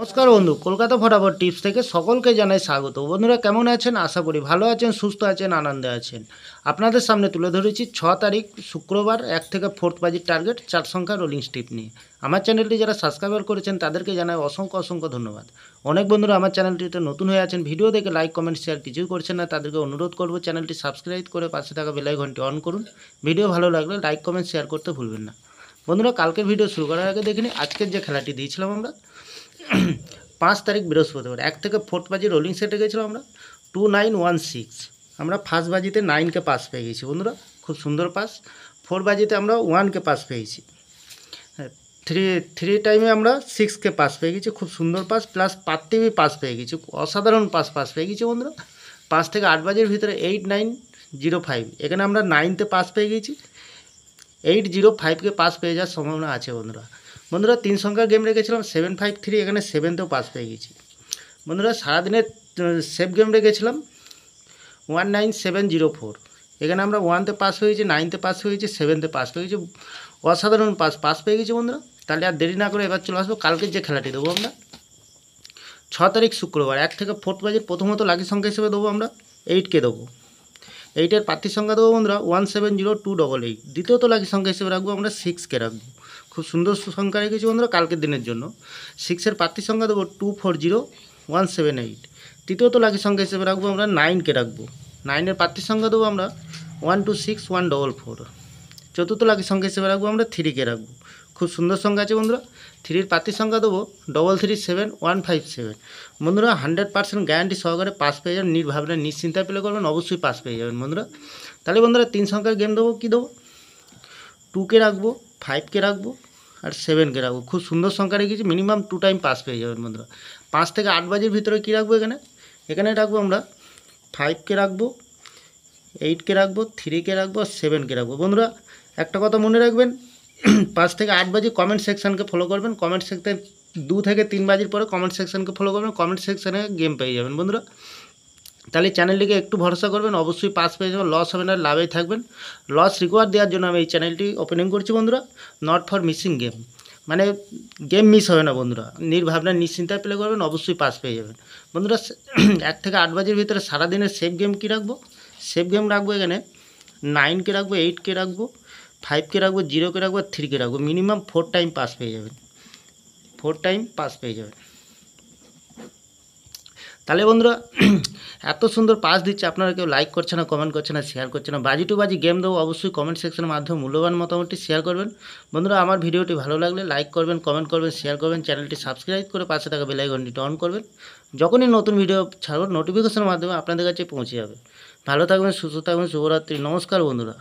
নমস্কার বন্ধু, কলকাতা ফটাফট টিপস থেকে সকলকে জানাই স্বাগত। বন্ধুরা কেমন আছেন? আশা করি ভালো আছেন, সুস্থ আছেন, আনন্দে আছেন। আপনাদের সামনে তুলে ধরেছি 6 তারিখ শুক্রবার 1 থেকে 4th বাজির টার্গেট 4 সংখ্যা রোলিং স্টিপ নিয়ে। আমার চ্যানেলটি যারা সাবস্ক্রাইবার করেছেন তাদেরকে জানাই অসংখ্য অসংখ্য ধন্যবাদ। অনেক বন্ধুরা আমার চ্যানেলটিতে নতুন হয়ে আছেন, ভিডিও দেখে লাইক কমেন্ট শেয়ার কিছুই করছেন না, তাদেরকে অনুরোধ করব চ্যানেলটি সাবস্ক্রাইব করে পাশে থাকা বেল আইকনটি অন করুন। ভিডিও ভালো লাগলে লাইক কমেন্ট শেয়ার করতে ভুলবেন না। বন্ধুরা কালকের ভিডিও শুরু করার আগে দেখে নিই আজকের যে খেলাটি দিয়েছিলাম আমরা 5 তারিখ বৃহস্পতিবার 1 থেকে 4th বাজি রোলিং সেটে গেছিলাম আমরা 2916। আমরা ফার্স্ট বাজিতে 9কে পাস পেয়ে গেছি বন্ধুরা, খুব সুন্দর পাস। 4 বাজিতে আমরা 1কে পাস পেয়েছি। থ্রি টাইমে আমরা 6কে পাস পেয়ে গেছি, খুব সুন্দর পাস। প্লাস পাত্তিবি পাস পেয়ে গেছি, অসাধারণ পাস পেয়ে গেছি বন্ধুরা। 5 থেকে 8 বাজির ভিতরে 8905 এখানে আমরা 9তে পাস পেয়ে গেছি। 805কে পাস পেয়ে যাওয়ার সম্ভাবনা আছে বন্ধুরা। 3 সংখ্যার গেম রেখেছিলাম 753, এখানে 7তেও পাস পেয়ে গেছি বন্ধুরা। সারাদিনের সেফ গেম রেখেছিলাম 19704, এখানে আমরা 1তে পাস হয়েছি, 9তে পাস হয়েছি, 7তে পাস হয়েছি, অসাধারণ পাস পেয়ে গেছি বন্ধুরা। তাহলে আর দেরি না করে এবার চলে আসবো কালকের যে খেলাটি দেবো আমরা 6 তারিখ শুক্রবার 1 থেকে 4th বাজির। প্রথমত লাকি সংখ্যা হিসেবে দেবো আমরা 8কে দেবো। 8এর প্রার্থীর সংখ্যা দেবো বন্ধুরা 170288। দ্বিতীয়ত লাকি সংখ্যা হিসেবে রাখবো আমরা 6কে রাখবো, খুব সুন্দর সংখ্যা রেখেছি বন্ধুরা কালকের দিনের জন্য। 6এর প্রার্থীর সংখ্যা দেবো 240178। তৃতীয়ত লাকি সংখ্যা হিসেবে রাখবো আমরা 9কে রাখবো। 9এর প্রার্থীর সংখ্যা দেবো আমরা 126144। চতুর্থ লাকি সংখ্যা হিসেবে রাখবো আমরা 3কে রাখবো, খুব সুন্দর সংখ্যা আছে বন্ধুরা। 3এর প্রার্থীর সংখ্যা দেবো 337157। বন্ধুরা 100% গ্যারান্টি সহকারে পাস পেয়ে যাবেন, নির্ভাবনা নিশ্চিন্তায় প্লে করবেন, অবশ্যই পাস পেয়ে যাবেন বন্ধুরা। তাহলে বন্ধুরা 3 সংখ্যার গেম দেবো, কী দেবো? 2কে রাখবো, 5কে রাখবো আর 7কে রাখবো। খুব সুন্দর সংখ্যা রেখেছি, মিনিমাম 2 টাইম পাস পেয়ে যাবেন বন্ধুরা। 5 থেকে 8 বাজির ভিতরে কী রাখবো? এখানে রাখবো আমরা 5কে রাখবো, 8কে রাখবো, 3কে রাখবো, 7কে রাখবো বন্ধুরা। একটা কথা মনে রাখবেন, 5 থেকে 8 বাজি কমেন্ট সেকশানকে ফলো করবেন। কমেন্ট সেকশান 2 থেকে 3 বাজির পরে কমেন্ট সেকশানকে ফলো করবেন, কমেন্ট সেকশানে গেম পেয়ে যাবেন বন্ধুরা। তাহলে চ্যানেলটিকে একটু ভরসা করবেন, অবশ্যই পাস পেয়ে যাবেন, লস হবে না, লাভেই থাকবেন। লস রিকোয়ার দেওয়ার জন্য আমি এই চ্যানেলটি ওপেনিং করছি বন্ধুরা। নট ফর মিসিং গেম, মানে গেম মিস হবে না বন্ধুরা, নির্ভাবনা নিশ্চিন্তায় প্লে করবেন, অবশ্যই পাস পেয়ে যাবেন বন্ধুরা। 1 থেকে 8 বাজির ভিতরে সারাদিনের সেফ গেম কী রাখবো? সেফ গেম রাখবো এখানে 9কে রাখবো, 8কে রাখবো, 5কে রাখবো, 0কে রাখবো, 3কে রাখবো। মিনিমাম 4 টাইম পাস পেয়ে যাবেন, 4 টাইম পাস পেয়ে যাবেন। তাহলে বন্ধুরা এত সুন্দর পাস দিচ্ছে, আপনারা কেউ লাইক করছে না, কমেন্ট করছে না, শেয়ার করছে না। বাজি টু বাজি গেম দেবো, অবশ্যই কমেন্ট সেকশনের মাধ্যমে মূল্যবান মতামতটি শেয়ার করবেন বন্ধুরা। আমার ভিডিওটি ভালো লাগলে লাইক করবেন, কমেন্ট করবেন, শেয়ার করবেন, চ্যানেলটি সাবস্ক্রাইব করে পাশে থাকা বেল আইকনটি অন করবেন। যখনই নতুন ভিডিও ছাড়ব নোটিফিকেশনের মাধ্যমে আপনাদের কাছে পৌঁছে যাবে। ভালো থাকবেন, সুস্থ থাকবেন, শুভরাত্রি, নমস্কার বন্ধুরা।